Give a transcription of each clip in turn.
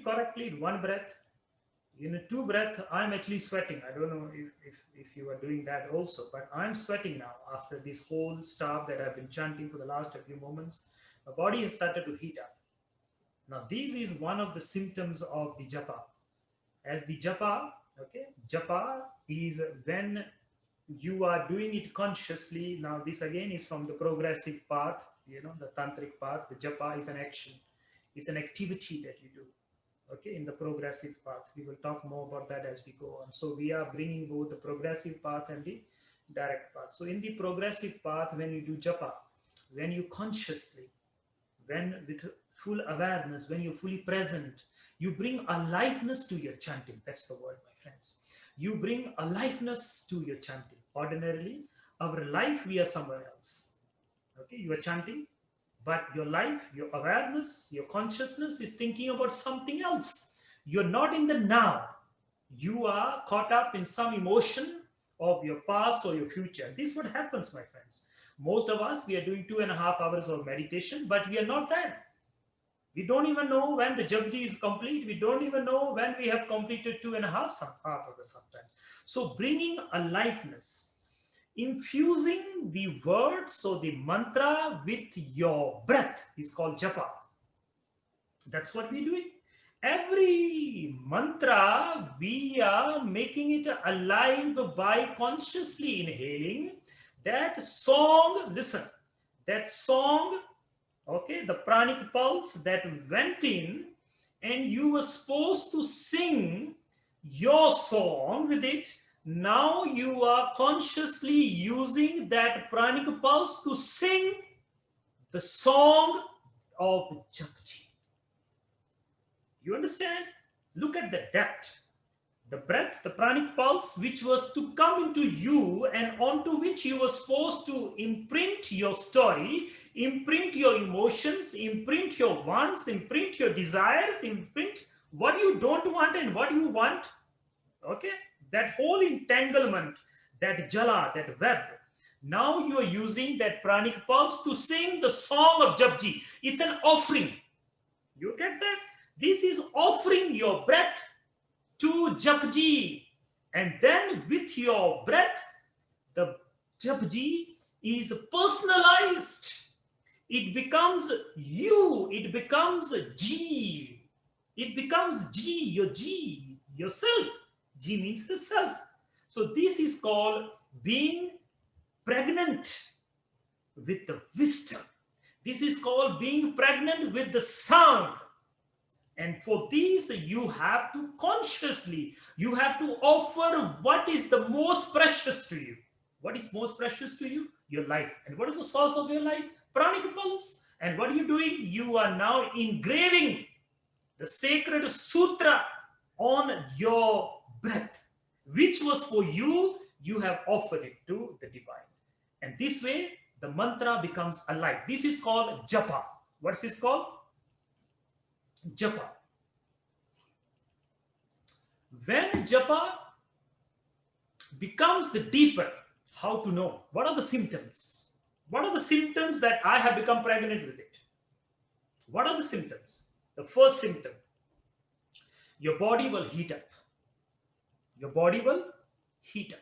it correctly in one breath. In a two breath, I'm actually sweating. I don't know if you are doing that also, but I'm sweating now after this whole stuff that I've been chanting for the last few moments. My body has started to heat up. Now, this is one of the symptoms of the japa. As the japa, okay, japa is when you are doing it consciously. Now, this again is from the progressive path, the tantric path. The japa is an action, it's an activity that you do. Okay, in the progressive path, we will talk more about that as we go on. So we are bringing both the progressive path and the direct path. So in the progressive path, when you do japa, when you consciously, when with full awareness, when you're fully present, you bring aliveness to your chanting. That's the word, my friends. You bring aliveness to your chanting. Ordinarily, our life, we are somewhere else. Okay, you are chanting, but your life, your awareness, your consciousness is thinking about something else. You're not in the now. You are caught up in some emotion of your past or your future. This is what happens, my friends. Most of us, we are doing 2.5 hours of meditation, but we are not there. We don't even know when the Japji is complete. We don't even know when we have completed 2.5 hours sometimes. So bringing aliveness, infusing the words or the mantra with your breath is called japa. That's what we're doing. Every mantra, we are making it alive by consciously inhaling that song. Listen, that song, okay, the pranic pulse that went in, and you were supposed to sing your song with it. Now you are consciously using that pranic pulse to sing the song of Japji. You understand? Look at the depth. The breath, the pranic pulse, which was to come into you and onto which you were supposed to imprint your story, imprint your emotions, imprint your wants, imprint your desires, imprint what you don't want and what you want. Okay? That whole entanglement, that jala, that web. Now you are using that pranic pulse to sing the song of Japji. It's an offering. You get that? This is offering your breath to Japji. And then with your breath, the Japji is personalized. It becomes you. It becomes G. It becomes G, your G, yourself. G means the self. So this is called being pregnant with the wisdom. This is called being pregnant with the sound. And for these, you have to consciously, you have to offer what is the most precious to you. What is most precious to you? Your life. And what is the source of your life? Pranic pulse. And what are you doing? You are now engraving the sacred sutra on your breath, which was for you. You have offered it to the divine. And this way, the mantra becomes alive. This is called japa. What is this called? Japa. When japa becomes the deeper, how to know? What are the symptoms? What are the symptoms that I have become pregnant with it? What are the symptoms? The first symptom, your body will heat up. Your body will heat up.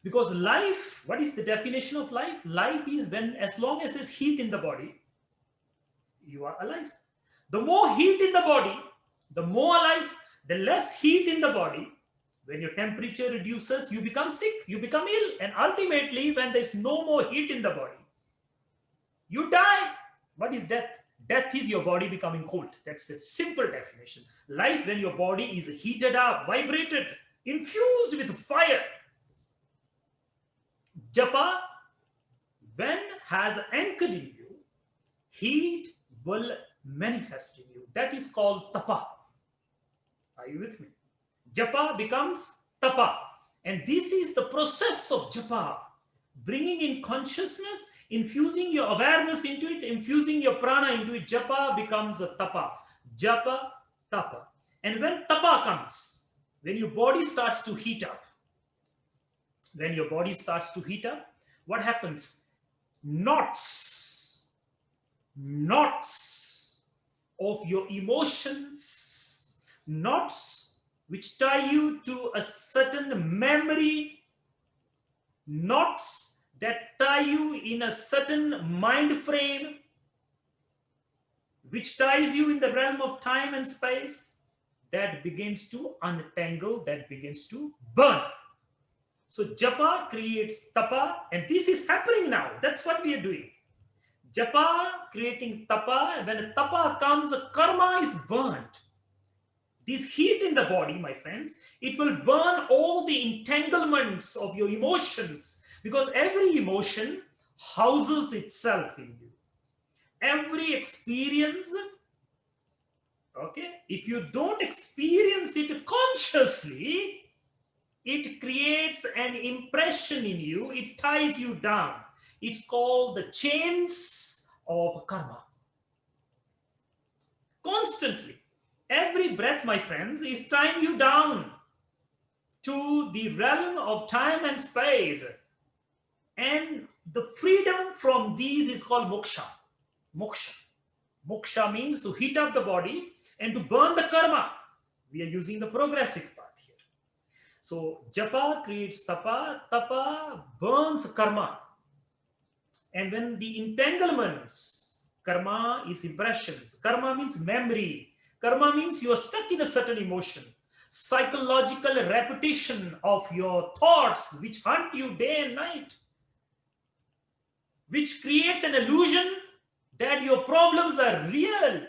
Because life, what is the definition of life? Life is when, as long as there's heat in the body, you are alive. The more heat in the body, the more alive. The less heat in the body, when your temperature reduces, you become sick, you become ill. And ultimately, when there's no more heat in the body, you die. What is death? Death is your body becoming cold. That's the simple definition. Life, when your body is heated up, vibrated, infused with fire. Japa, when has anchored in you, heat will manifest in you. That is called Tapa. Are you with me? Japa becomes Tapa. And this is the process of Japa. Bringing in consciousness, infusing your awareness into it, infusing your prana into it. Japa becomes a Tapa. Japa, Tapa. And when Tapa comes, when your body starts to heat up, what happens? Knots of your emotions, knots which tie you to a certain memory, knots that tie you in a certain mind frame, which ties you in the realm of time and space, that begins to untangle, that begins to burn. So Japa creates Tapa, and this is happening now. That's what we are doing. Japa creating Tapa. When Tapa comes, karma is burnt. This heat in the body, my friends, it will burn all the entanglements of your emotions, because every emotion houses itself in you. Every experience, okay, if you don't experience it consciously, it creates an impression in you, it ties you down. It's called the chains of karma. Constantly, every breath, my friends, is tying you down to the realm of time and space. And the freedom from these is called moksha. Moksha. Moksha means to heat up the body and to burn the karma. We are using the progressive path here. So Japa creates Tapa, Tapa burns karma. And when the entanglements, karma is impressions, karma means memory, karma means you are stuck in a certain emotion, psychological repetition of your thoughts which hunt you day and night, which creates an illusion that your problems are real,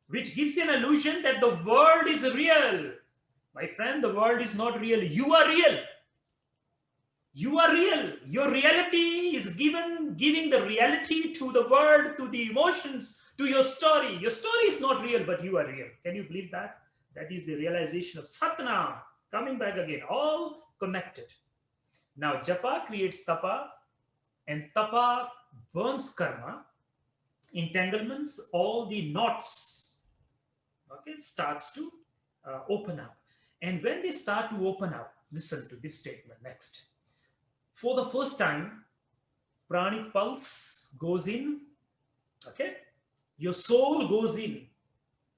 which gives you an illusion that the world is real. My friend, the world is not real. You are real. You are real. Your reality is giving the reality to the world, to the emotions, to your story. Your story is not real, but you are real. Can you believe that? That is the realization of Satnam. Coming back again, all connected. Now, Japa creates Tapa, and Tapa burns karma, entanglements, all the knots, okay, starts to open up. And when they start to open up, listen to this statement next. For the first time, pranic pulse goes in, okay? Your soul goes in.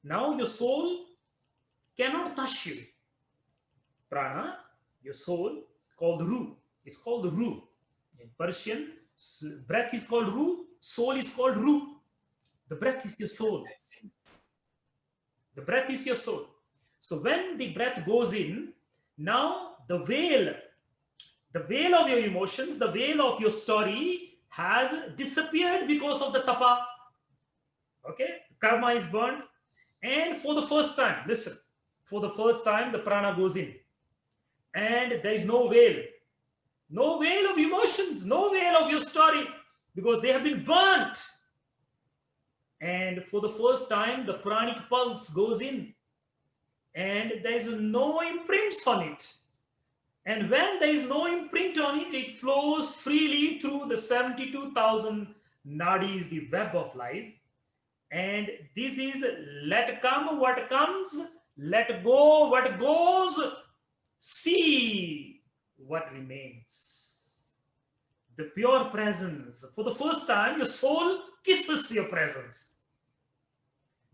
Now your soul cannot touch you. Prana, your soul, called Ru. It's called Ru. In Persian, breath is called Ru, soul is called Ru. The breath is your soul. The breath is your soul. So when the breath goes in, now the veil of your emotions, the veil of your story has disappeared because of the tapa. Okay, karma is burned. And for the first time, listen, for the first time the prana goes in. And there is no veil. No veil of emotions, no veil of your story, because they have been burnt. And for the first time, the pranic pulse goes in. And there is no imprints on it. And when there is no imprint on it, it flows freely through the 72,000 nadis, the web of life. And this is let come what comes, let go what goes, see what remains. The pure presence. For the first time, your soul kisses your presence.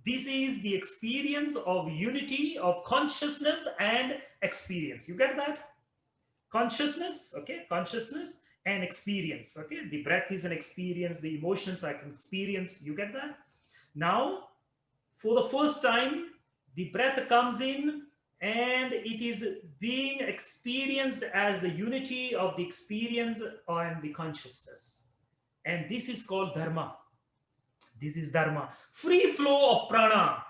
This is the experience of unity of consciousness and experience. You get that? Consciousness, okay? Consciousness and experience, okay? The breath is an experience, the emotions are an experience. You get that? Now, for the first time, the breath comes in and it is being experienced as the unity of the experience and the consciousness. And this is called dharma. This is dharma. Free flow of prana.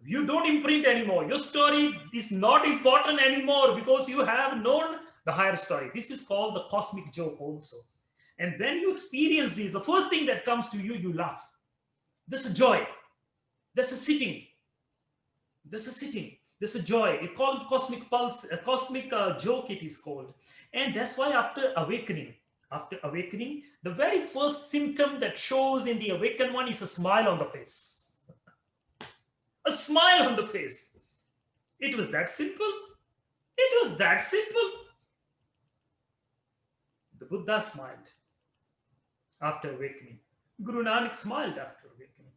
You don't imprint anymore. Your story is not important anymore because you have known the higher story. This is called the cosmic joke also. And when you experience this, the first thing that comes to you, you laugh. There's a joy. There's a sitting. There's a sitting. There's a joy. It's called cosmic pulse, a cosmic joke it is called. And that's why after awakening, the very first symptom that shows in the awakened one is a smile on the face. A smile on the face. It was that simple. It was that simple. The Buddha smiled after awakening. Guru Nanak smiled after awakening.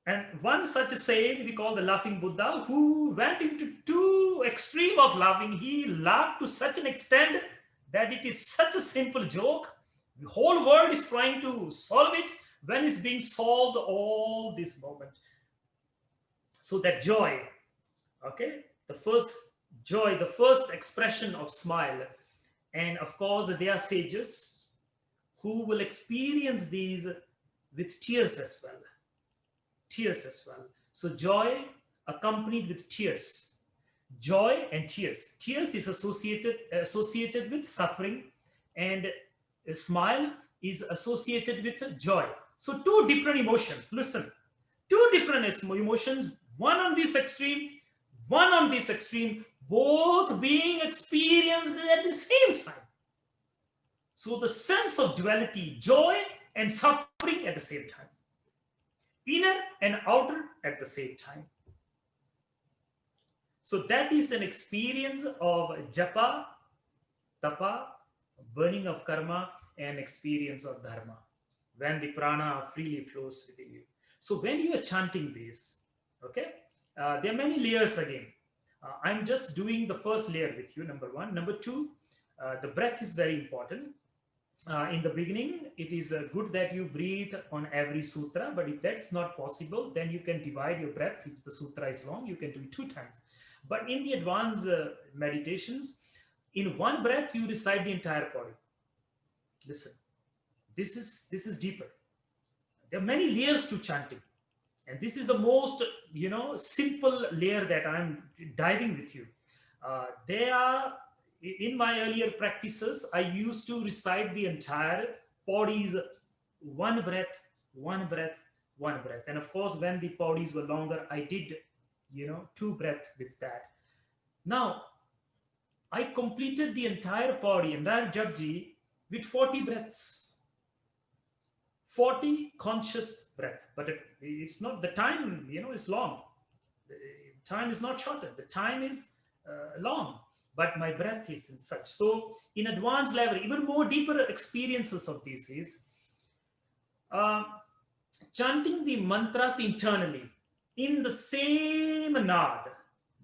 And one such a saint we call the laughing Buddha, who went into too extreme of laughing. He laughed to such an extent that it is such a simple joke. The whole world is trying to solve it. When it's being solved, all this moment. So that joy, okay, the first joy, the first expression of smile. And of course, they are sages who will experience these with tears as well. Tears as well. So joy accompanied with tears. Joy and tears. Tears is associated with suffering, and a smile is associated with joy. So two different emotions. Listen, two different emotions. One on this extreme, one on this extreme, both being experienced at the same time. So the sense of duality, joy and suffering at the same time. Inner and outer at the same time. So that is an experience of Japa, Tapa, burning of karma, and experience of dharma, when the prana freely flows within you. So when you are chanting this, okay, there are many layers again. I'm just doing the first layer with you, number one. Number two, the breath is very important. In the beginning, it is good that you breathe on every sutra, but if that's not possible, then you can divide your breath. If the sutra is long, you can do it 2 times. But in the advanced meditations, in one breath, you recite the entire body. Listen, this is deeper. There are many layers to chanting. And this is the most, simple layer that I'm diving with you. They are, in my earlier practices, I used to recite the entire bodies, one breath, one breath, one breath. And of course, when the bodies were longer, I did, 2 breaths with that. Now, I completed the entire body, entire Japji, with 40 breaths. 40 conscious breath. But it's not, the time, is long. The time is not shorter. The time is long. But my breath is in such. So in advanced level, even more deeper experiences of this is chanting the mantras internally in the same nad.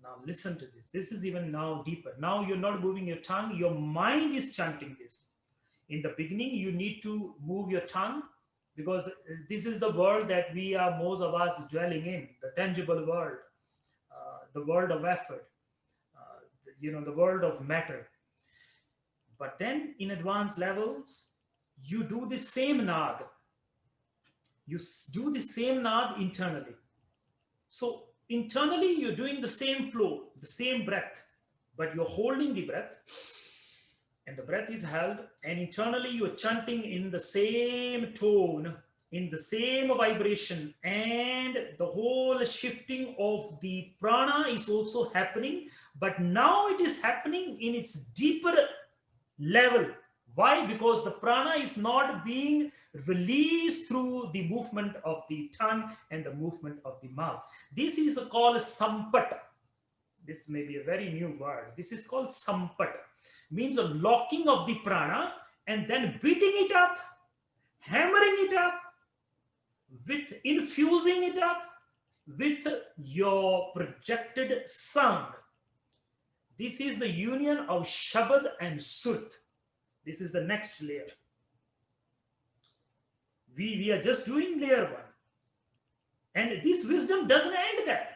Now listen to this. This is even now deeper. Now you're not moving your tongue. Your mind is chanting this. In the beginning, you need to move your tongue, because this is the world that we are, most of us, dwelling in, the tangible world, the world of effort. The world of matter. But then in advanced levels, you do the same nad. You do the same nad internally. So internally, you're doing the same flow, the same breath, but you're holding the breath, and the breath is held, and internally you're chanting in the same tone, in the same vibration, and the whole shifting of the prana is also happening, but now it is happening in its deeper level. Why? Because the prana is not being released through the movement of the tongue and the movement of the mouth. This is called Sampat. This may be a very new word. This is called Sampat. Means a locking of the prana and then beating it up, hammering it up, with infusing it up with your projected sound. This is the union of Shabad and Surt. This is the next layer. We are just doing layer 1. And this wisdom doesn't end there.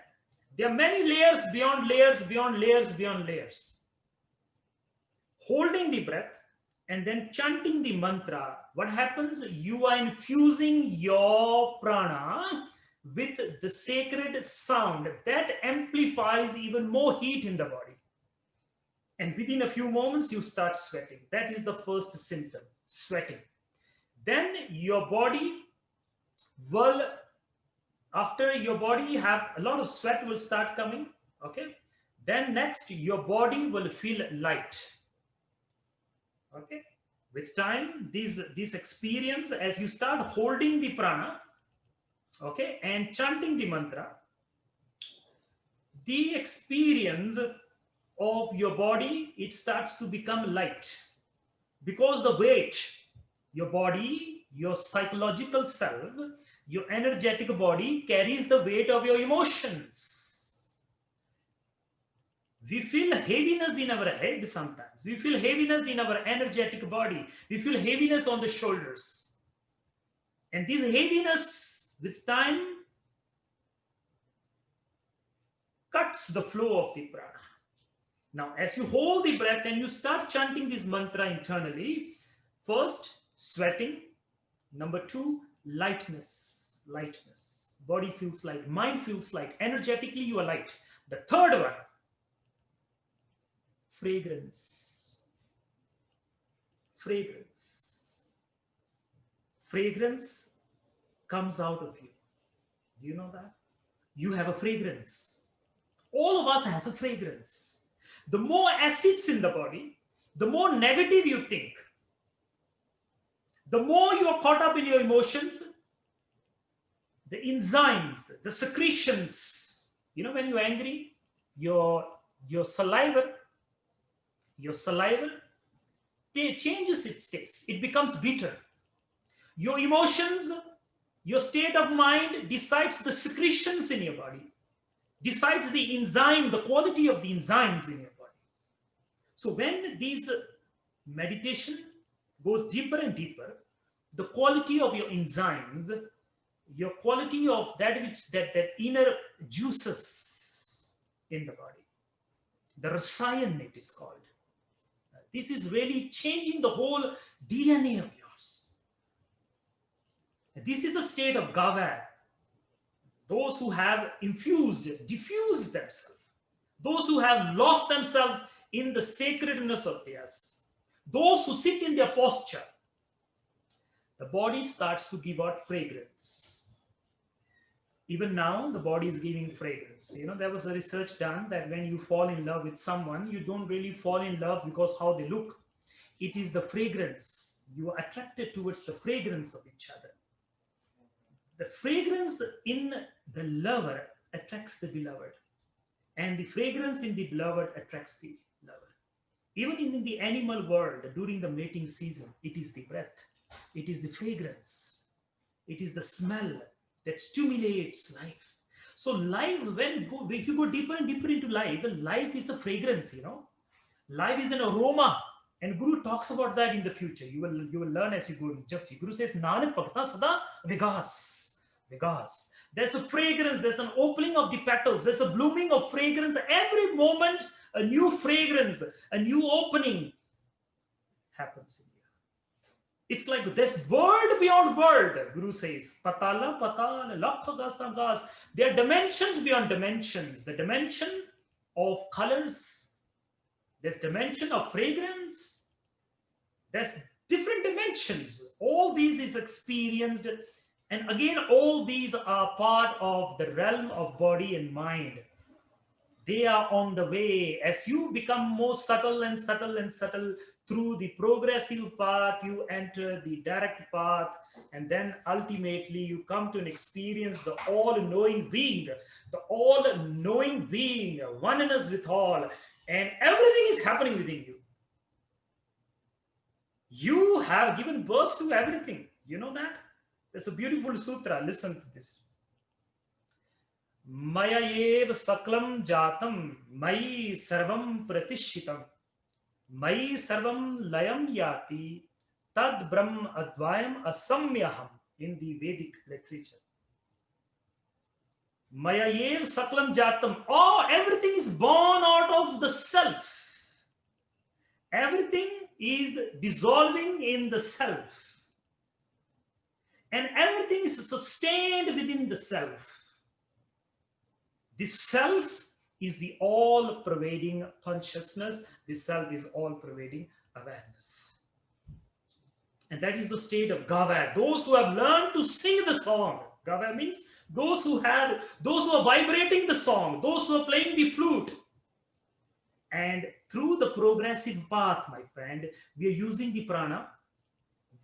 There are many layers beyond layers, beyond layers, beyond layers. Holding the breath and then chanting the mantra, what happens? You are infusing your prana with the sacred sound that amplifies even more heat in the body. And within a few moments, you start sweating. That is the first symptom, sweating. Then your body will, after your body have a lot of sweat will start coming, okay? Then next, your body will feel light, okay? With time, this experience, as you start holding the prana, okay, and chanting the mantra, the experience of your body, it starts to become light, because the weight, your body, your psychological self, your energetic body carries the weight of your emotions. We feel heaviness in our head sometimes. We feel heaviness in our energetic body. We feel heaviness on the shoulders. And this heaviness with time cuts the flow of the prana. Now, as you hold the breath and you start chanting this mantra internally, first, sweating. Number 2, lightness. Lightness. Body feels light. Mind feels light. Energetically, you are light. The third one, fragrance. Fragrance. Fragrance comes out of you. Do you know that? You have a fragrance. All of us has a fragrance. The more acids in the body, the more negative you think, the more you are caught up in your emotions, the enzymes, the secretions. You know, when you're angry, your saliva changes its taste. It becomes bitter. Your emotions, your state of mind decides the secretions in your body, decides the enzyme, the quality of the enzymes in your body. So when these meditation goes deeper and deeper, the quality of your enzymes, your quality of that inner juices in the body, the rasayan it is called. This is really changing the whole DNA of yours. This is the state of gava. Those who have diffused themselves, those who have lost themselves in the sacredness of theirs, those who sit in their posture, the body starts to give out fragrance. Even now, the body is giving fragrance. You know, there was a research done that when you fall in love with someone, you don't really fall in love because how they look. It is the fragrance. You are attracted towards the fragrance of each other. The fragrance in the lover attracts the beloved. And the fragrance in the beloved attracts the lover. Even in the animal world, during the mating season, it is the breath. It is the fragrance. It is the smell that stimulates life. So life, if you go deeper and deeper into life is a fragrance, you know. Life is an aroma. And Guru talks about that in the future. You will learn as you go in Japji. Guru says, Nanak Bhakta Sada Vigas. Vigas. There's a fragrance, there's an opening of the petals, there's a blooming of fragrance. Every moment, a new fragrance, a new opening happens in you. It's like this world beyond world, Guru says. Patala, patala, lakha gas. There are dimensions beyond dimensions. The dimension of colors, there's dimension of fragrance, there's different dimensions. All these is experienced. And again, all these are part of the realm of body and mind. They are on the way. As you become more subtle and subtle and subtle through the progressive path, you enter the direct path. And then ultimately you come to an experience, the all-knowing being, oneness with all. And everything is happening within you. You have given birth to everything. You know that? There's a beautiful sutra. Listen to this. Maya ev saklam jatam, mayi sarvam pratishitam, mayi sarvam layam yati, tad brahm advayam asamyaham in the Vedic literature. Maya ev saklam jatam. Oh, everything is born out of the self. Everything is dissolving in the self. And everything is sustained within the self. The self is the all-pervading consciousness. The self is all-pervading awareness. And that is the state of gava. Those who have learned to sing the song. Gava means those who are vibrating the song, those who are playing the flute. And through the progressive path, my friend, we are using the prana.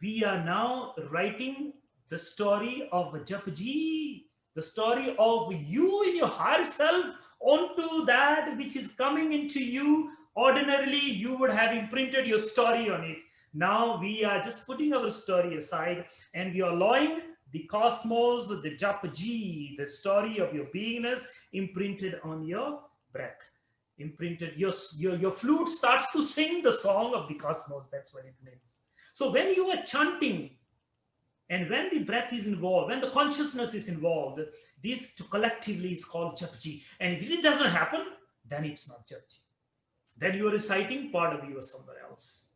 We are now writing the story of Japji, the story of you in your higher self onto that which is coming into you. Ordinarily, you would have imprinted your story on it. Now we are just putting our story aside and we are allowing the cosmos, the Japa Ji, the story of your beingness imprinted on your breath. Imprinted, your flute starts to sing the song of the cosmos. That's what it means. So when you are chanting, and when the breath is involved, when the consciousness is involved, this collectively is called Japji. And if it doesn't happen, then it's not Japji. Then you are reciting part of you somewhere else.